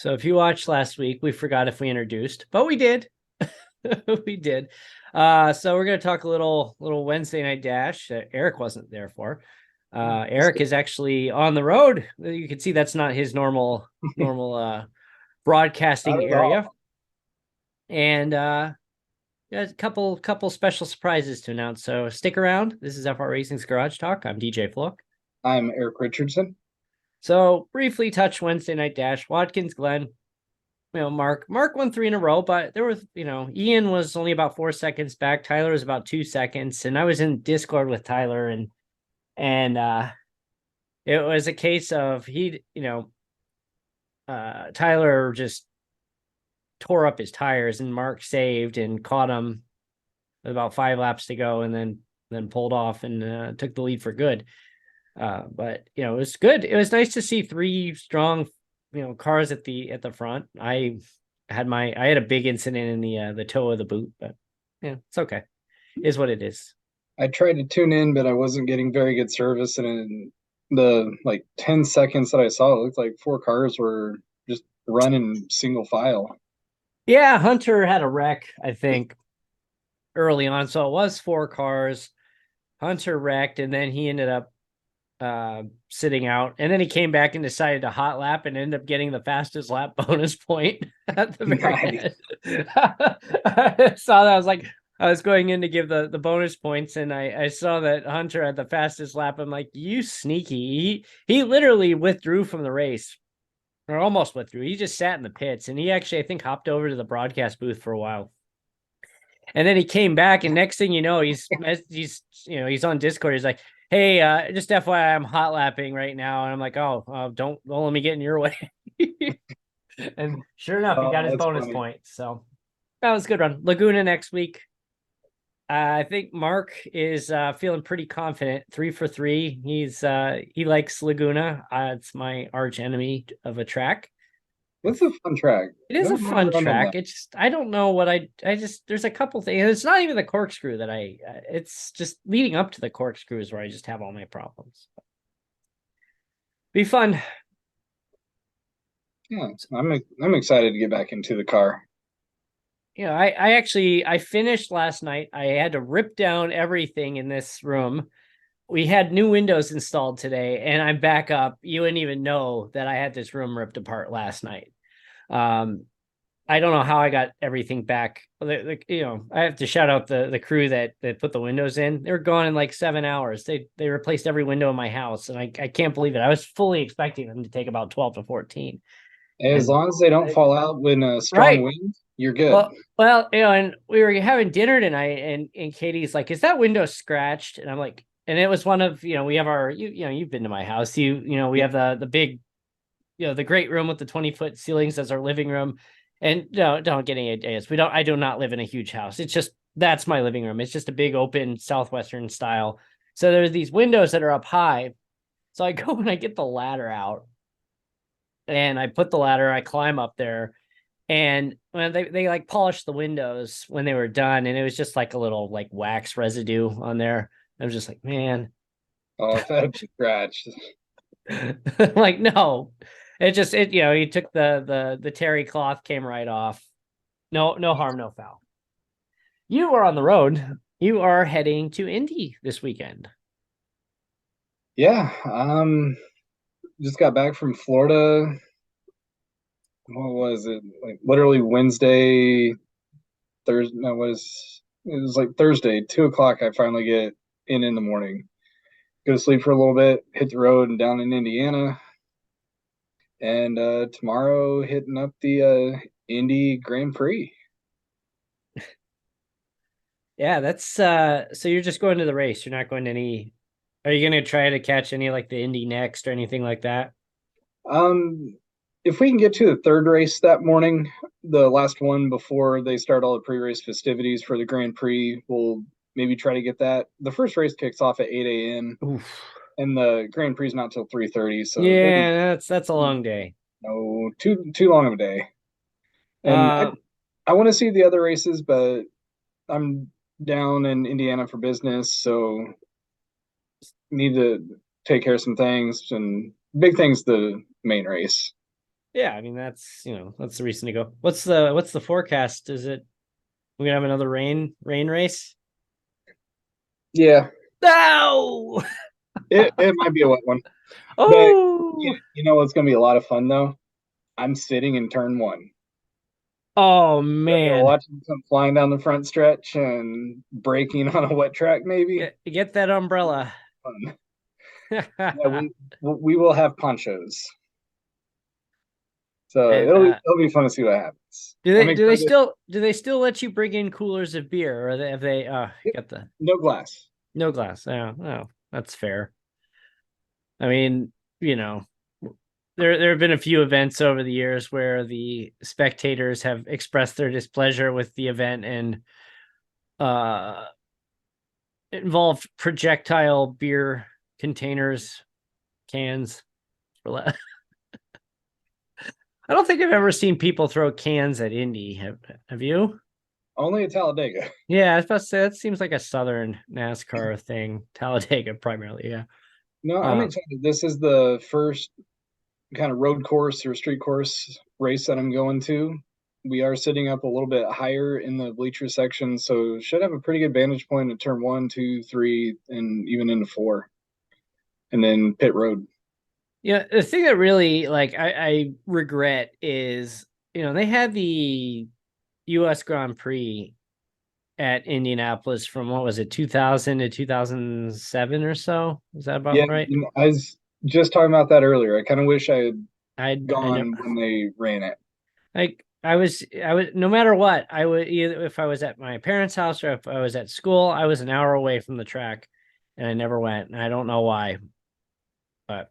So if you watched last week, we forgot if we introduced, but we did. We did. So we're gonna talk a little Wednesday Night Dash. Erik wasn't there for. Erik is actually on the road. You can see that's not his normal broadcasting Not at all. area. And yeah, a couple special surprises to announce. So stick around. This is FR Racing's Garage Talk. I'm DJ Flook. I'm Erik Richardson. So briefly touch Wednesday Night Dash. Watkins Glen. Mark won 3 in a row, but there was, Ian was only about 4 seconds back. Tyler was about 2 seconds, and I was in Discord with Tyler, and it was a case of Tyler just tore up his tires, and Mark saved and caught him with about 5 laps to go, and then pulled off and took the lead for good. But it was good. It was nice to see 3 strong cars at the front. I had a big incident in the toe of the boot, but yeah, it's okay. It is what it is. I tried to tune in, but I wasn't getting very good service. And in the 10 seconds that I saw, it looked like 4 cars were just running single file. Yeah, Hunter had a wreck, I think, early on. So it was 4 cars. Hunter wrecked, and then he ended up sitting out, and then he came back and decided to hot lap and ended up getting the fastest lap bonus point at the very end. I saw that. I was like, I was going in to give the bonus points, and I saw that Hunter had the fastest lap. I'm like, you sneaky. He literally withdrew from the race, or almost withdrew. He just sat in the pits, and he actually, I think, hopped over to the broadcast booth for a while. And then he came back, and next thing you know, he's on Discord. He's like, hey, just FYI, I'm hot lapping right now. And I'm like, don't let me get in your way. And sure enough, he got his That's bonus funny. point. So that was a good run. Laguna next week. I think Mark is feeling pretty confident. 3 for 3. He likes Laguna. It's my arch enemy of a track. It's a fun track. It I is a don't remember fun running track. that. It's just, I don't know what I just, there's a couple things. It's not even the corkscrew that it's just leading up to the corkscrews where I just have all my problems. Be fun. Yeah, I'm excited to get back into the car. I finished last night. I had to rip down everything in this room. We had new windows installed today, and I'm back up. You wouldn't even know that I had this room ripped apart last night. I don't know how I got everything back. I have to shout out the crew that put the windows in. They were gone in like 7 hours. They replaced every window in my house, and I can't believe it. I was fully expecting them to take about 12 to 14. As And long as they don't fall out when a strong right. wind, you're good. Well, and we were having dinner tonight, and Katie's like, "Is that window scratched?" And I'm like, and it was one of, we have our, you've been to my house. We have the big, the great room with the 20-foot ceilings as our living room. And no, don't get any ideas. I do not live in a huge house. It's just, that's my living room. It's just a big open Southwestern style. So there's these windows that are up high. So I go and I get the ladder out, and I put the ladder, I climb up there, and when they like polished the windows when they were done, and it was just like a little like wax residue on there. I was just like, man. Oh, if that had been scratched. Like, no. He took the terry cloth, came right off. No harm, no foul. You are on the road. You are heading to Indy this weekend. Yeah, just got back from Florida. What was it? Like literally Wednesday, Thursday. No, it was like Thursday, 2 o'clock. I finally get in the morning, go to sleep for a little bit, hit the road and down in Indiana, and tomorrow hitting up the Indy Grand Prix. Yeah, that's so you're just going to the race. You're not going to any. Are you going to try to catch any like the Indy next or anything like that? Um, if we can get to the third race that morning, the last one before they start all the pre-race festivities for the Grand Prix, we'll maybe try to get that. The first race kicks off at 8 a.m. Oof. and the Grand Prix is not till 3:30, so then Yeah, that's a long day. no too long of a day. And Uh, I want to see the other races, but I'm down in Indiana for business, so need to take care of some things, and big things the main race. Yeah, I mean that's the reason to go. What's the forecast? Is it we gonna have another rain race? Yeah, No. it might be a wet one. But Oh. you know what's going to be a lot of fun though? I'm sitting in turn one. Oh So man. watching some flying down the front stretch and braking on a wet track, maybe. Get that umbrella. Fun. Yeah, and we will have ponchos, so uh it'll be fun to see what happens. do I'm they do they excited. still do they still let you bring in coolers of beer, or have they Yep, got the no glass. no glass? Oh, that's fair. I mean, you know, there have been a few events over the years where the spectators have expressed their displeasure with the event and uh involved projectile beer containers, cans. I don't think I've ever seen people throw cans at Indy. Have you? Only at Talladega. Yeah, I was about to say that seems like a Southern NASCAR thing. Talladega primarily, yeah. No, I'm Uh, excited. This is the first kind of road course or street course race that I'm going to. We are sitting up a little bit higher in the bleacher section, so should have a pretty good vantage point at turn one, two, three, and even into four, and then pit road. yeah, the thing that really like I regret is they had the U.S. Grand Prix at Indianapolis from what was it 2000 to 2007 or so? Is that Yeah, about right? I was just talking about that earlier. I kind of wish I had I never gone when they ran it. like I was no matter what I would either if I was at my parents' house or if I was at school I was an hour away from the track, and I never went, and I don't know why, but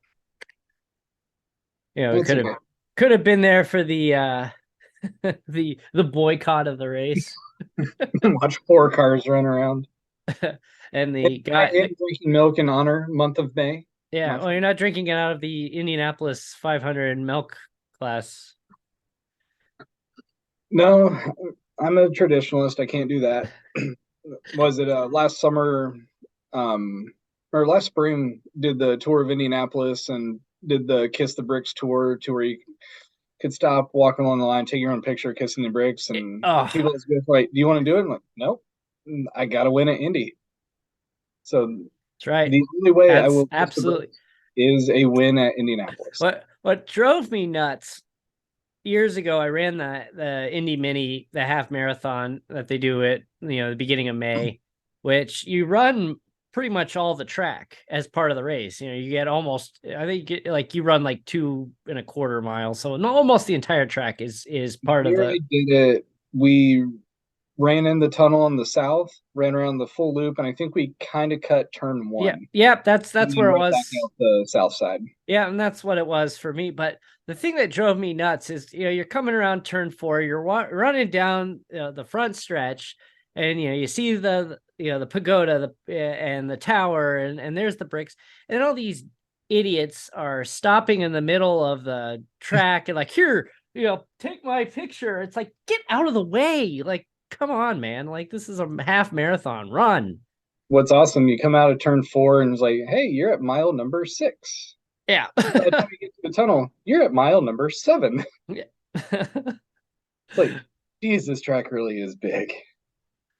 it That's okay. could have been there for the the boycott of the race. Watch four cars run around. And And the I guy am drinking milk in honor month of May. yeah, My well, you're not drinking it out of the Indianapolis 500 milk class. No, I'm a traditionalist. I can't do that. Was it last summer um or last spring did the tour of Indianapolis and did the Kiss the Bricks tour to where you could stop, walk along the line, take your own picture, kissing the bricks, and Oh, people was like, "Do you want to do it?" I'm like, "Nope, I got to win at Indy." So that's right. the only way I That's will kiss the absolutely bricks is a win at Indianapolis. what drove me nuts years ago. I ran the Indy Mini, the half marathon that they do at the beginning of May, which you run pretty much all the track as part of the race. You get almost, I think like you run like 2.25 miles, so almost the entire track is part of Here I the. did it. We ran in the tunnel on the south, ran around the full loop, and I think we kind of cut turn Yeah, one yeah, and that's then where it went back was. out the south side. Yeah, and that's what it was for me. But the thing that drove me nuts is, you're coming around turn four, you're running down the front stretch, and you see the pagoda, and the tower, and there's the bricks, and all these idiots are stopping in the middle of the track and like, here, take my picture. It's like, get out of the way, like, come on, man, like this is a half marathon, run. What's awesome, you come out of turn four and it's like, hey, you're at mile number six. Yeah. By the time you get to the tunnel, you're at mile number seven. Yeah. It's like, geez, this track really is big.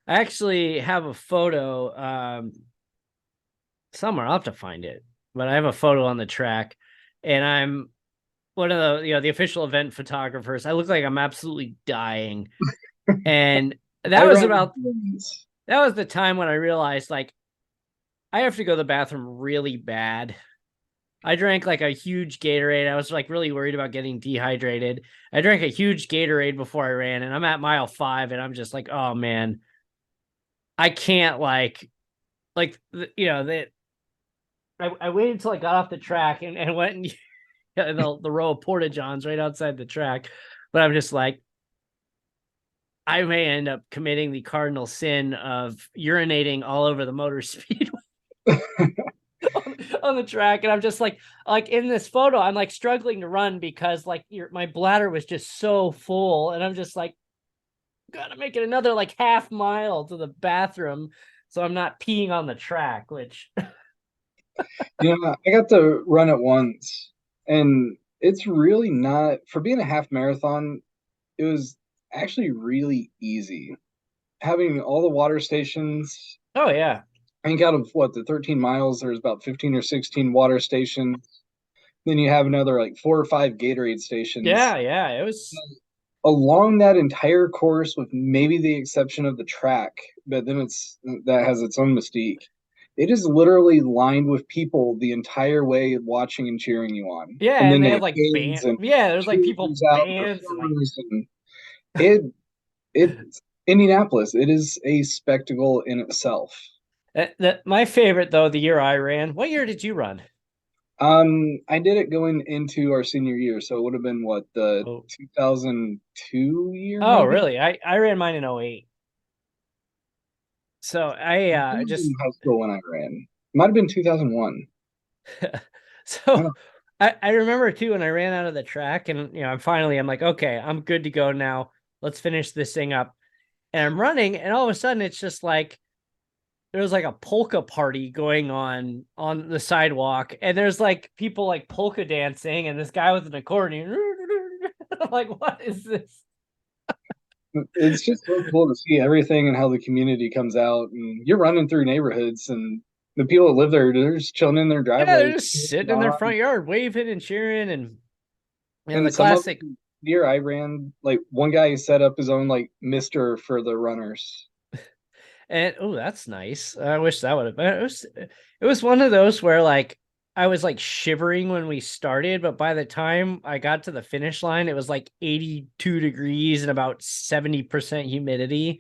I actually have a photo somewhere. I'll have to find it, but I have a photo on the track, and I'm one of the official event photographers. I look like I'm absolutely dying, and I that was ran about that was the time when I realized, like, I have to go to the bathroom really bad. I drank like a huge Gatorade. I was like really worried about getting dehydrated. I drank a huge Gatorade before I ran, and I'm at mile 5, and I'm just like, oh man, I can't like that. I waited until I got off the track and went and the row of porta johns right outside the track, but I'm just like, I may end up committing the cardinal sin of urinating all over the motor speedway on the track, and I'm just like in this photo, I'm like struggling to run because like my bladder was just so full, and I'm just like, gotta make it another like half mile to the bathroom so I'm not peeing on the track, which I got to run it once, and It's really not for being a half marathon. It was actually really easy. Having all the water stations, Oh yeah. I think out of what the 13 miles, there's about 15 or 16 water stations. Then you have another like 4 or 5 Gatorade stations. Yeah, yeah. It was Along that entire course, with maybe the exception of the track, but then that has its own mystique. It is literally lined with people the entire way watching and cheering you on. yeah, And and then they they have have like games band and yeah, there's like people cheerleaders out, bands and like performers, and it it's Indianapolis. It is a spectacle in itself. my favorite though, the year I ran. What year did you run? I did it going into our senior year, so it would have been what, the Oh, 2002 year, oh maybe. really? I ran mine in '08. So I I was just in high school when I ran. Might have been 2001. I so don't, I remember too when I ran out of the track and I'm like, okay, I'm good to go now. Let's finish this thing up. And I'm running, and all of a sudden it's just like there was like a polka party going on the sidewalk, and there's like people like polka dancing, and this guy with an accordion. I'm like, what is this? it's just so cool to see everything and how the community comes out. And you're running through neighborhoods, and the people that live there, they're just chilling in their Yeah, they're driveways, just cheering it sitting in their on. front yard, waving and cheering, and the And some of classic. them, year I ran, like one guy set up his own like mister for the runners. And oh, that's nice. I wish that would have been. It was one of those where like I was like shivering when we started, but by the time I got to the finish line, it was like 82 degrees and about 70% humidity.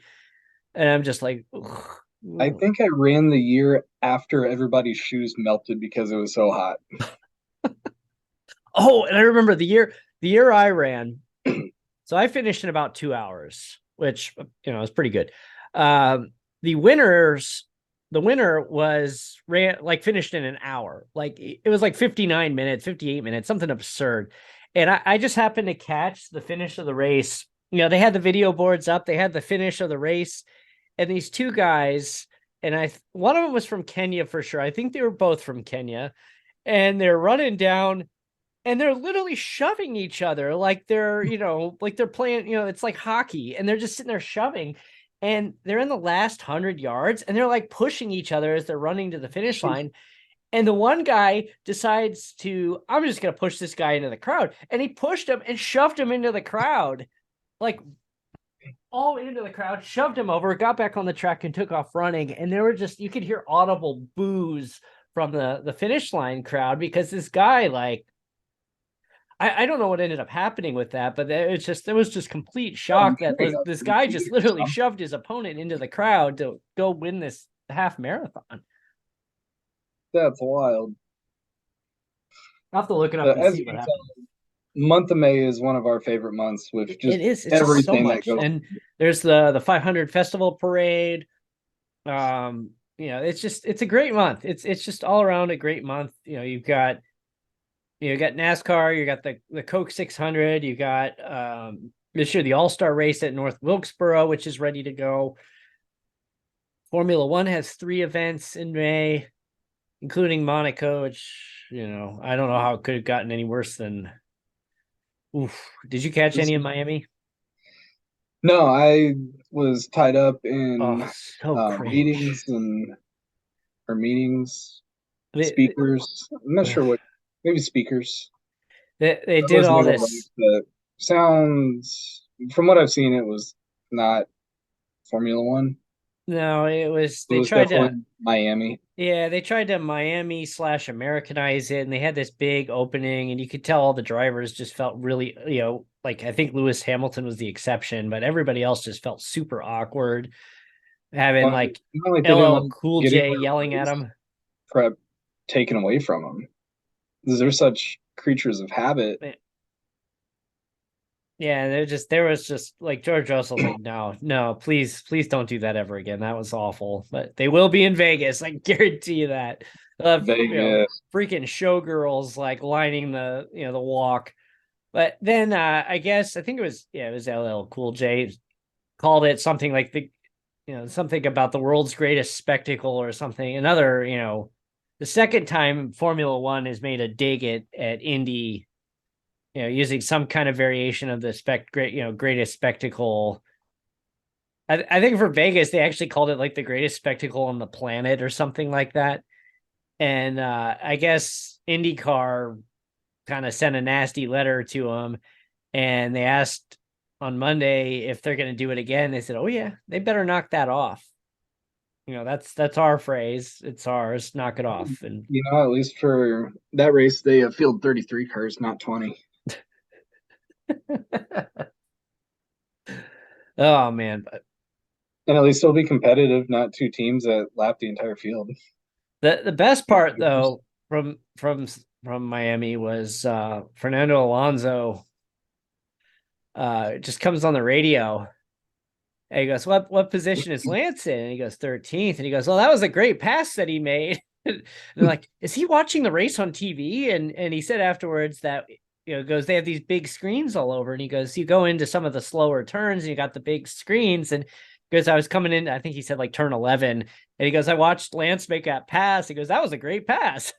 And I'm just like, ugh. I think I ran the year after everybody's shoes melted because it was so hot. Oh, and I remember the year I ran. So I finished in about 2 hours, which is pretty good. Um, the winners, the winner was ran like finished in an hour. Like it was like 59 minutes, 58 minutes, something absurd. And I just happened to catch the finish of the race. They had the video boards up, they had the finish of the race, and these two guys, and one of them was from Kenya for sure. I think they were both from Kenya, and they're running down and they're literally shoving each other like they're playing, it's like hockey, and they're just sitting there shoving, and they're in the last 100 yards and they're like pushing each other as they're running to the finish line. And the one guy decides to, I'm just going to push this guy into the crowd, and he pushed him and shoved him into the crowd, like all into the crowd, shoved him over, got back on the track and took off running. And there were just, you could hear audible boos from the finish line crowd because this guy, like, I don't know what ended up happening with that, but there was just complete I'm shock that sure he got this guy just succeeded or literally something. shoved his opponent into the crowd to go win this half marathon. That's wild. I'll have to look it up and As see you what can happened. tell, month of May is one of our favorite months with just It is. It's just so everything that much, goes. and there's the 500 festival parade. It's a great month. It's just all around a great month. You got NASCAR, you got the Coke 600, you got this year the All-Star race at North Wilkesboro, which is ready to go. Formula One has 3 events in May, including Monaco, which, I don't know how it could have gotten any worse than. Oof. Did you catch any in Miami? No, I was tied up Oh, in so cringe. meetings and or meetings, They, speakers. I'm not sure what, maybe speakers. they I did wasn't all able to this. like the sounds. From what I've seen, it was not Formula One. No, It was definitely Miami. they tried to Miami/Americanize it, and they had this big opening, and you could tell all the drivers just felt really, like I think Lewis Hamilton was the exception, but everybody else just felt super awkward, having Well, like not like they didn't LL want Cool getting J their yelling at race him. prep taken away from them. Because they're such creatures of habit. Yeah, there was just like George Russell's like, no, no, please don't do that ever again. That was awful. But they will be in Vegas. I guarantee you that. Vegas. Freaking showgirls like lining the walk. But then I think it was LL Cool J called it something like something about the world's greatest spectacle or something. Another, the second time Formula One has made a dig at Indy using some kind of variation of the greatest spectacle. I think for Vegas, they actually called it like the greatest spectacle on the planet or something like that. And I guess IndyCar kind of sent a nasty letter to him, and they asked on Monday if they're going to do it again. They said, "Oh yeah, they better knock that off." That's our phrase. It's ours. Knock it off. And At least for that race, they field 33 cars, not 20. oh man, but And at least it'll be competitive, not two teams that lap the entire field. the best part though from Miami was Fernando Alonso just comes on the radio. And he goes, what position is Lance in? And he goes, 13th. And he goes, well, that was a great pass that he made. And they're like, is he watching the race on TV? And he said afterwards that, goes, they have these big screens all over. And he goes, you go into some of the slower turns and you got the big screens. And because I was coming in, I think he said like turn 11. And he goes, I watched Lance make that pass. He goes, that was a great pass.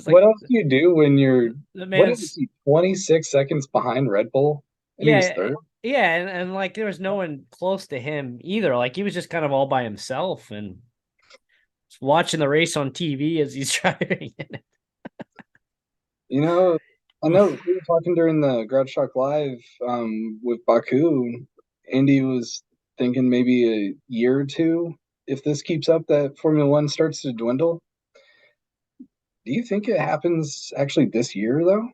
What else do you do when you're, The what is man's, he, 26 seconds behind Red Bull? And he was yeah, third. yeah. And like there was no one close to him either. Like he was just kind of all by himself and watching the race on TV as he's driving it. I know we were talking during the Garage Shock Live with Baku. Andy was thinking maybe a year or two, if this keeps up, that Formula One starts to dwindle. Do you think it happens actually this year, though?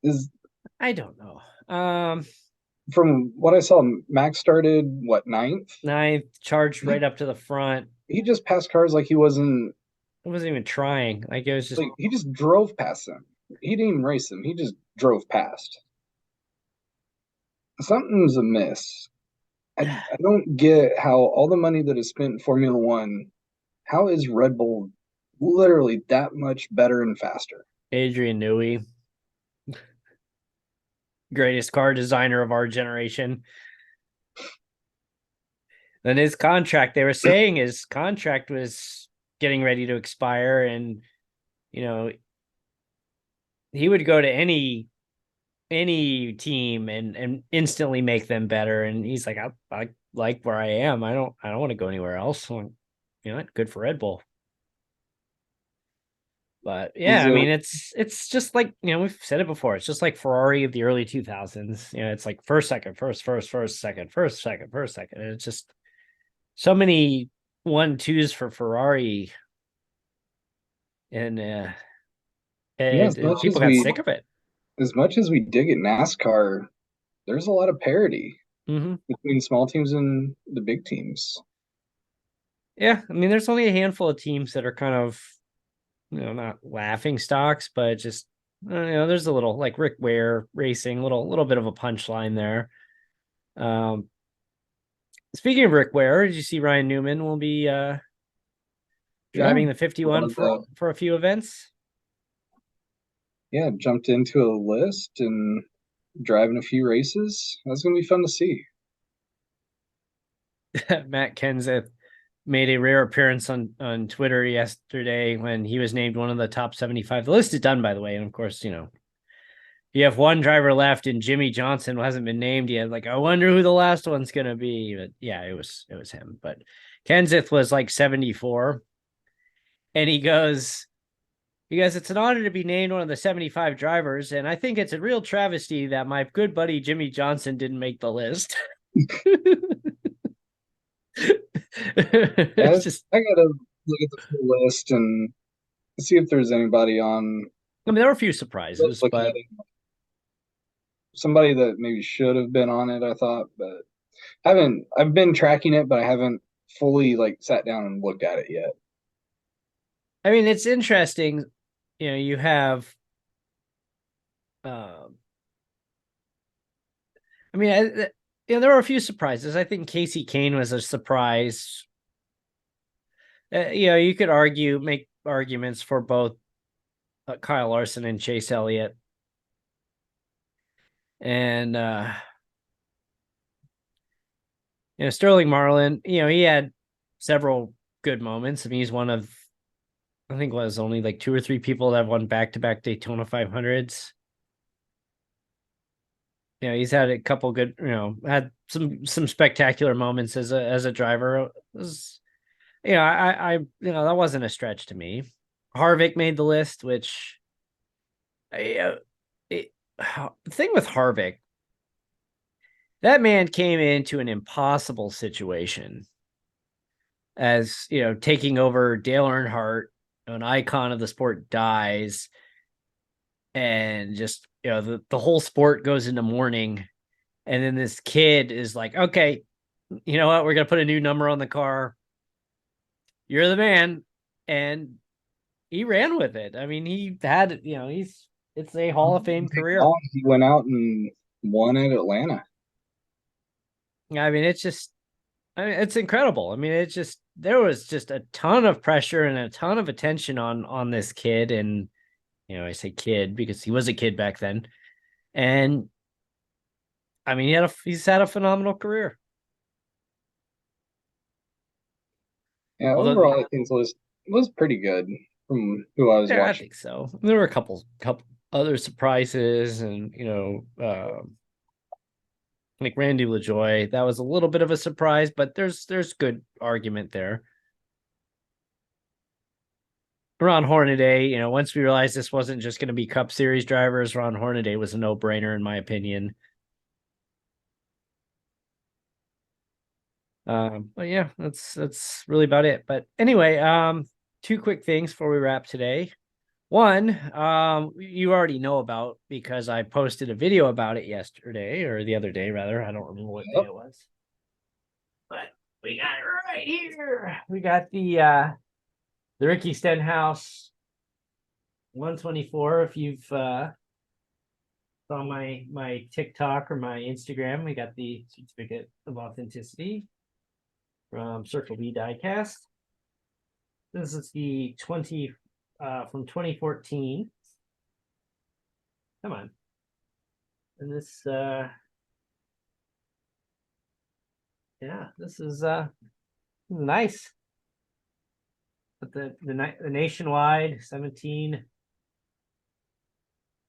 Is I don't know. From what I saw, Max started what, ninth? Ninth, charged He, right up to the front. he just passed cars like he wasn't I wasn't even trying. Like it was just like he just drove past them. He didn't even race them. He just drove past. Something's amiss. I don't get how all the money that is spent in Formula One, how is Red Bull literally that much better and faster? Adrian Newey, greatest car designer of our generation. And his contract, they were saying his contract was getting ready to expire, and you know, he would go to any team and instantly make them better. And he's like, I like where I am. I don't want to go anywhere else. Good for Red Bull. But yeah, Is I it mean, it's just like we've said it before. It's just like Ferrari of the early 2000s. It's like first, second, first, second, first, second, first, second. And it's just so many 1-2s for Ferrari, and yeah, and people got sick of it. as much as we dig at NASCAR, there's a lot of parity Mm-hmm. between small teams and the big teams. Yeah, I mean, there's only a handful of teams that are kind of not laughing stocks, but just there's a little like Rick Ware Racing, little bit of a punchline there. Um, Speaking of Rick Ware, did you see Ryan Newman will be Yeah, driving the 51 for a few events? yeah, jumped into a list and driving a few races. That's gonna be fun to see. Matt Kenseth made a rare appearance on Twitter yesterday when he was named one of the top 75. The list is done, by the way, and of course, you have one driver left, and Jimmy Johnson hasn't been named yet. Like, I wonder who the last one's gonna be. But yeah, it was him. But Kenseth was like 74, and he goes, it's an honor to be named one of the 75 drivers, and I think it's a real travesty that my good buddy Jimmy Johnson didn't make the list. It's just, I gotta look at the full list and see if there's anybody on. I mean, there were a few surprises, Looking but at it, somebody that maybe should have been on it, I thought, but haven't. I've been tracking it, but I haven't fully like sat down and looked at it yet. I mean, it's interesting. You have, um, I mean, there were a few surprises. I think Casey Kane was a surprise. You could make arguments for both Kyle Larson and Chase Elliott. And Sterling Marlin, he had several good moments. I mean, he's one of I think was only like 2 or 3 people that have won back-to-back Daytona 500s. He's had a couple good, had some spectacular moments as a driver. It was, that wasn't a stretch to me. Harvick made the list, which the thing with Harvick, that man came into an impossible situation as, taking over Dale Earnhardt, an icon of the sport, dies, and just, the whole sport goes into mourning. And then this kid is like, okay, you know what? We're going to put a new number on the car. You're the man. And he ran with it. I mean, he had, it's a Hall of Fame career. He went out and won at Atlanta. I mean, it's incredible. I mean, there was just a ton of pressure and a ton of attention on this kid. And, I say kid because he was a kid back then. And I mean, he's had a phenomenal career. Yeah, overall, I think it was pretty good from who I was watching. I think so. There were a couple other surprises, and like Randy LaJoy, that was a little bit of a surprise, but there's good argument there. Ron Hornaday, once we realized this wasn't just going to be Cup Series drivers, Ron Hornaday was a no-brainer in my opinion. But yeah, that's really about it. But anyway, 2 quick things before we wrap today. One, you already know about because I posted a video about it yesterday, or the other day rather. I don't remember what day it was. But we got it right here. We got the Ricky Stenhouse 124. If you've saw my TikTok or my Instagram, we got the certificate of authenticity from Circle B Diecast. This is the 20 from 2014. Come on. And this this is nice. But the nationwide 17.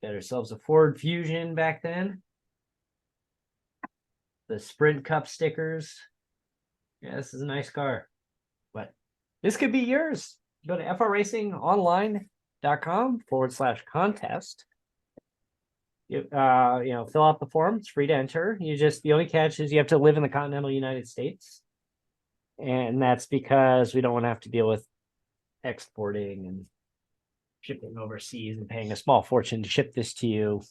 Got ourselves a Ford Fusion back then. The Sprint Cup stickers. Yeah, this is a nice car. But this could be yours. Go to frracingonline.com/contest. Fill out the form. It's free to enter. The only catch is you have to live in the continental United States. And that's because we don't want to have to deal with exporting and shipping overseas and paying a small fortune to ship this to you.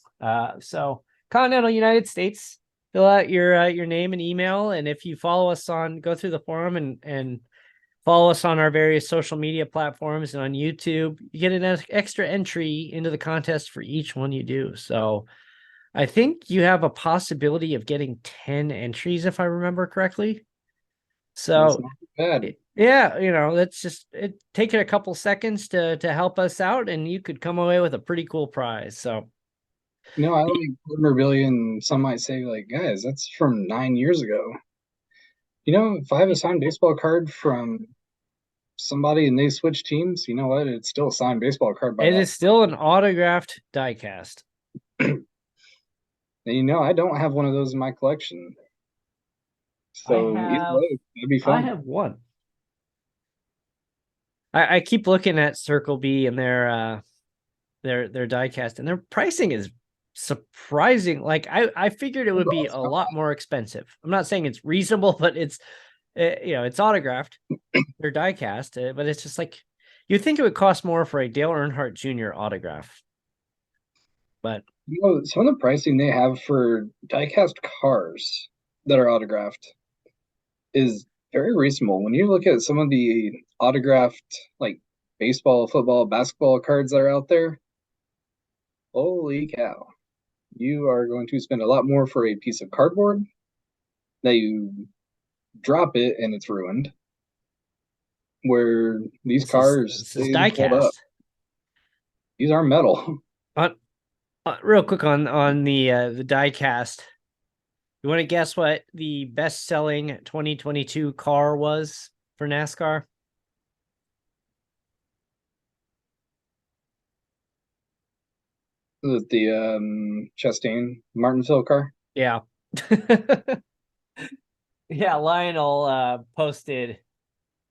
So continental United States, fill out your name and email. And if you follow us go through the forum and follow us on our various social media platforms and on YouTube, you get an extra entry into the contest for each one you do. So I think you have a possibility of getting 10 entries, if I remember correctly. So bad. Yeah, that's just taking a couple seconds to help us out, and you could come away with a pretty cool prize. So I like memorabilia, and some might say, like, guys, that's from 9 years ago. If I have a signed baseball card from somebody and they switch teams, you know what? It's still a signed baseball card. It is still an autographed diecast. And I don't have one of those in my collection. So either way, it'd be fun. I have one. I keep looking at Circle B and their diecast, and their pricing is surprising. Like I figured it would be a lot more expensive. I'm not saying it's reasonable, but it's autographed. Their diecast, but it's just like you'd think it would cost more for a Dale Earnhardt Jr. autograph. But some of the pricing they have for diecast cars that are autographed is very reasonable. When you look at some of the autographed like baseball, football, basketball cards that are out there, holy cow. You are going to spend a lot more for a piece of cardboard that you drop it and it's ruined. Where these cars is diecast. These are metal. Real quick on the diecast. You want to guess what the best-selling 2022 car was for NASCAR? The Chastain Martinsville car. Yeah. Yeah, Lionel posted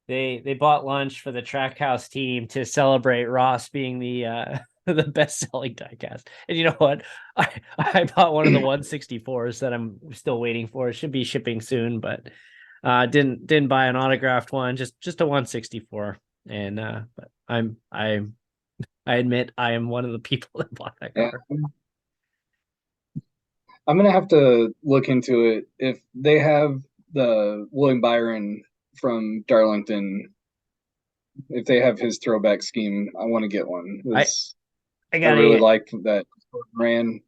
they bought lunch for the Trackhouse team to celebrate Ross being the the best-selling diecast. And you know what? I bought one of the 164s that I'm still waiting for. It should be shipping soon, but didn't buy an autographed one, just a 164. And but I admit I am one of the people that bought that Yeah, car. I'm gonna have to look into it. If they have the William Byron from Darlington, if they have his throwback scheme, I want to get one. I I I got really a liked that ran.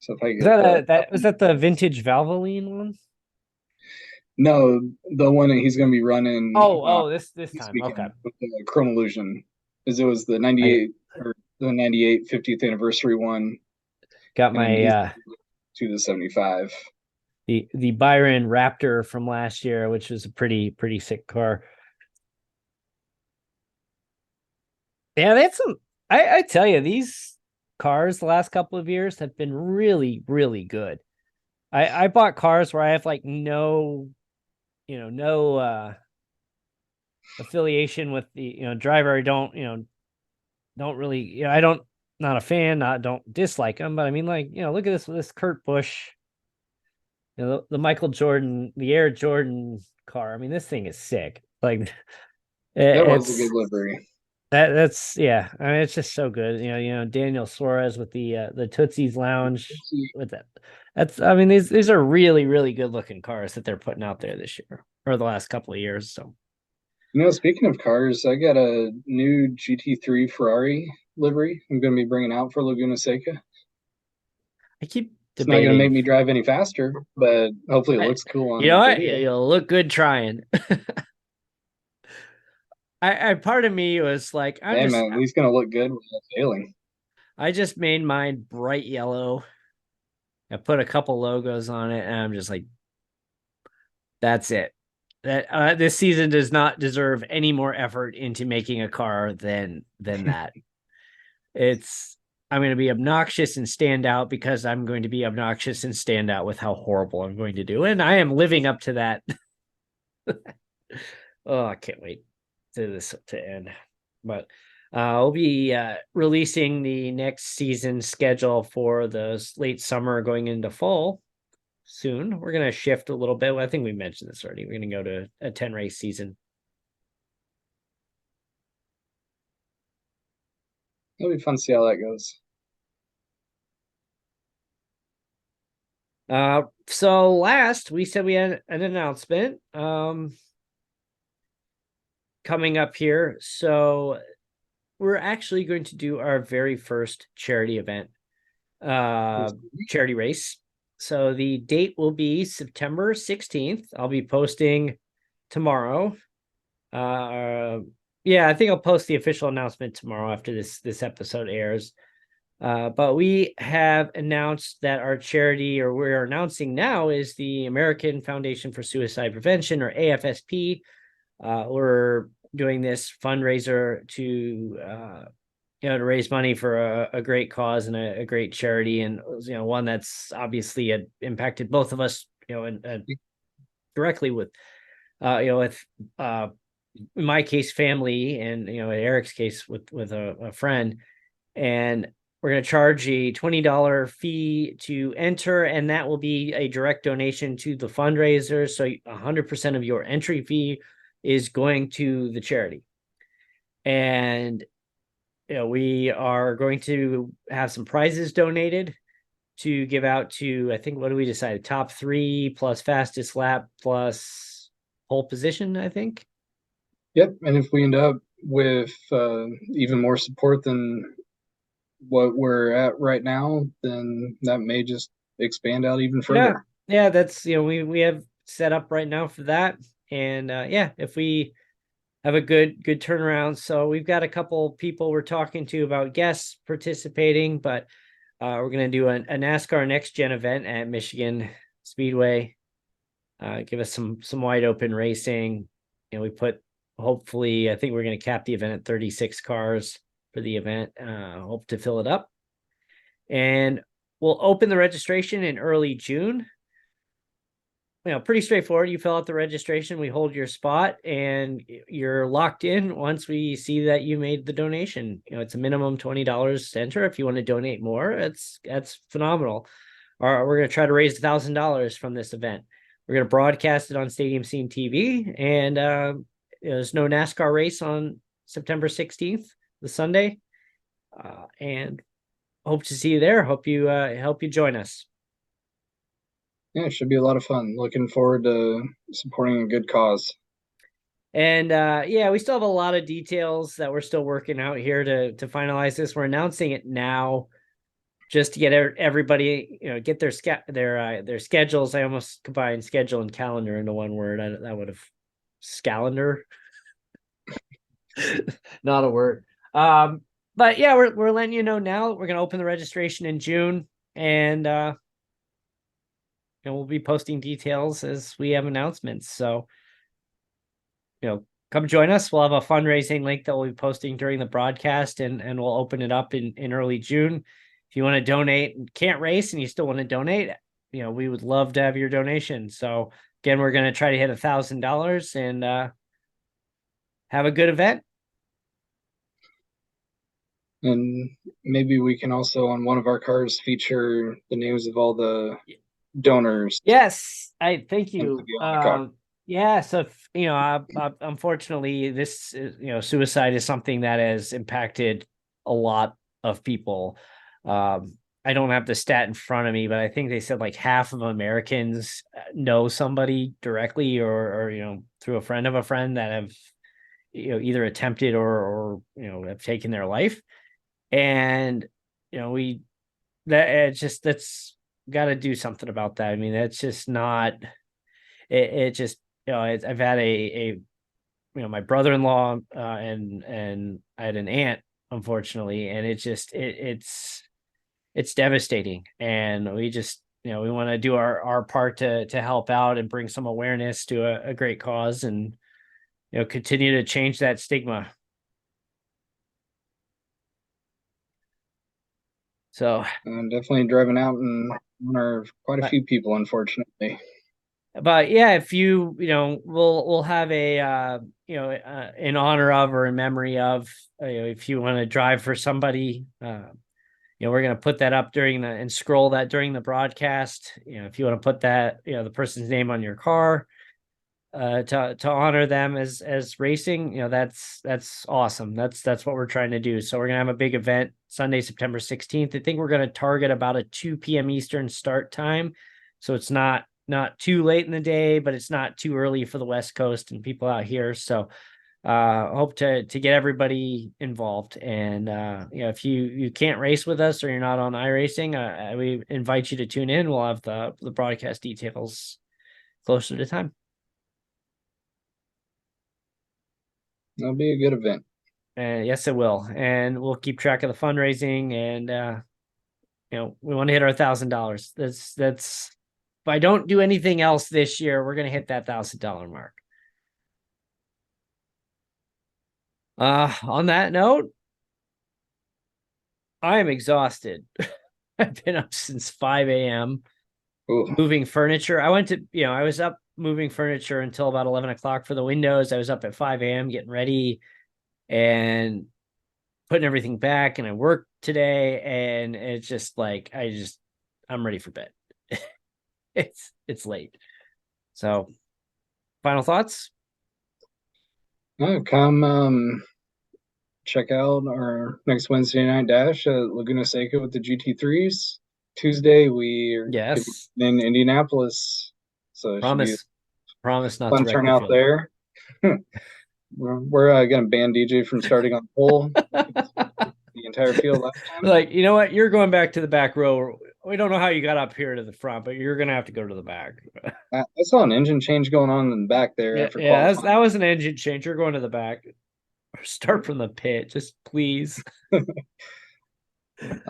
So if I is get that the was that the vintage Valvoline one? no, the one that he's gonna be running Oh, this this time. Okay. weekend with the Chrome Illusion, because it was the I 98 or the 98 50th anniversary one, got and my he's to the 75. the Byron Raptor from last year, which was a pretty sick car. Yeah, they had some. I tell you, these cars the last couple of years have been really good. I bought cars where I have like no affiliation with the driver. I don't don't really I don't not a fan, not don't dislike him, but I mean like look at this Kurt Busch, the Michael Jordan, the Air Jordan car. I mean this thing is sick. Like That was a good it's livery. that's yeah. I mean it's just so good. Daniel Suarez with the Tootsie's Lounge with that. That's I mean these are really good looking cars that they're putting out there this year or the last couple of years. So Speaking of cars, I got a new GT3 Ferrari livery I'm going to be bringing out for Laguna Seca. I keep It's not going to make debating. me drive any faster, but hopefully it I, looks cool you know on what? video. You'll look good trying. I part of me was like, Hey, man, at least going to look good without failing. I just made mine bright yellow. I put a couple logos on it, and I'm just like, that's it. That this season does not deserve any more effort into making a car than that. It's I'm going to be obnoxious and stand out because I'm going to be obnoxious and stand out with how horrible I'm going to do, and I am living up to that. Oh, I can't wait to this to end. But we'll be releasing the next season schedule for the late summer going into fall soon. We're going to shift a little bit. I think we mentioned this already. We're going to go to a 10 race season. It'll be fun to see how that goes. So last we said we had an announcement coming up here. So we're actually going to do our very first charity event, charity race. So the date will be September 16th. I'll be posting tomorrow. Yeah, I think I'll post the official announcement tomorrow after this episode airs. But we have announced that our charity, or we're announcing now, is the American Foundation for Suicide Prevention, or AFSP. We're doing this fundraiser to to raise money for a great cause and a great charity, and one that's obviously impacted both of us, and directly with with in my case family, and in Eric's case with a friend. And we're going to charge a $20 fee to enter, and that will be a direct donation to the fundraiser. So 100% of your entry fee is going to the charity. And we are going to have some prizes donated to give out to, I think, what do we decide? Top 3 plus fastest lap plus pole position, I think. Yep, and if we end up with even more support than what we're at right now, then that may just expand out even further. Yeah, that's we have set up right now for that. And if we have a good turnaround. So we've got a couple people we're talking to about guests participating, but we're going to do a NASCAR Next Gen event at Michigan Speedway. Give us some wide open racing. We put, hopefully, I think we're going to cap the event at 36 cars. the event. Hope to fill it up. And we'll open the registration in early June. Pretty straightforward. You fill out the registration, we hold your spot, and you're locked in once we see that you made the donation. It's a minimum $20 to enter. If you want to donate more, that's phenomenal. Or we're going to try to raise $1,000 from this event. We're going to broadcast it on Stadium Scene TV, and there's no NASCAR race on September 16th, the Sunday, and hope to see you there. Hope you join us. Yeah, it should be a lot of fun. Looking forward to supporting a good cause. And we still have a lot of details that we're still working out here to finalize this. We're announcing it now just to get everybody, get their schedules. I almost combined schedule and calendar into one word. That would have scalendar. Not a word. But yeah, we're letting you know now. We're going to open the registration in June, and we'll be posting details as we have announcements. So, come join us. We'll have a fundraising link that we'll be posting during the broadcast, and we'll open it up in early June. If you want to donate and can't race and you still want to donate, we would love to have your donation. So again, we're going to try to hit $1,000 and have a good event. And maybe we can also, on one of our cars, feature the names of all the donors. Yes, I thank you. Yeah, so unfortunately, this is, suicide is something that has impacted a lot of people. I don't have the stat in front of me, but I think they said like half of Americans know somebody directly or through a friend of a friend that have either attempted or have taken their life. And that's got to do something about that. I mean, that's just not it just I've had my brother-in-law and I had an aunt, unfortunately, and it's devastating. And we just we want to do our part to help out and bring some awareness to a great cause, and continue to change that stigma. So definitely driving out and honor quite a few people, unfortunately. But yeah, if we'll have a in honor of or in memory of, if you want to drive for somebody, we're going to put that up and scroll that during the broadcast. If you want to put that, the person's name on your car, to honor them as racing, that's awesome. That's what we're trying to do. So we're going to have a big event Sunday, September 16th. I think we're going to target about a 2 p.m. Eastern start time. So it's not too late in the day, but it's not too early for the West Coast and people out here. So hope to get everybody involved. And if you can't race with us or you're not on iRacing, we invite you to tune in. We'll have the broadcast details closer to time. That'll be a good event. Yes, it will. And we'll keep track of the fundraising, and we want to hit our $1,000. That's if I don't do anything else this year, we're going to hit that $1,000 mark. On that note, I am exhausted. I've been up since 5 a.m. moving furniture. I was up moving furniture until about 11 o'clock for the windows. I was up at 5 a.m. getting ready and putting everything back, and I worked today, and it's just like I'm ready for bed. It's late. So final thoughts? Come check out our next Wednesday Night Dash at Laguna Seca with the GT3s. Tuesday we're in Indianapolis, so promise not fun to turn out there. We're gonna ban DJ from starting on pole the entire field last time. Like, you know what? You're going back to the back row. We don't know how you got up here to the front, but you're gonna have to go to the back. I saw an engine change going on in the back there. Yeah, that was an engine change. You're going to the back. Start from the pit, just please.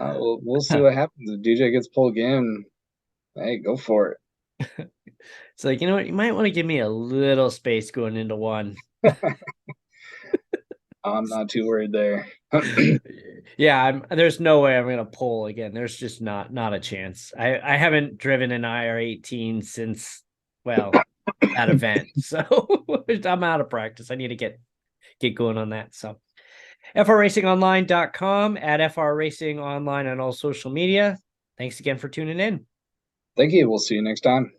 We'll see what happens if DJ gets pole again. Hey, go for it. It's like, you know what? You might want to give me a little space going into one. I'm not too worried there. Yeah, there's no way I'm gonna pull again. There's just not a chance. I haven't driven an IR18 since, well, that event. So I'm out of practice. I need to get going on that. So frracingonline.com, at frracingonline on all social media. Thanks again for tuning in. Thank you. We'll see you next time.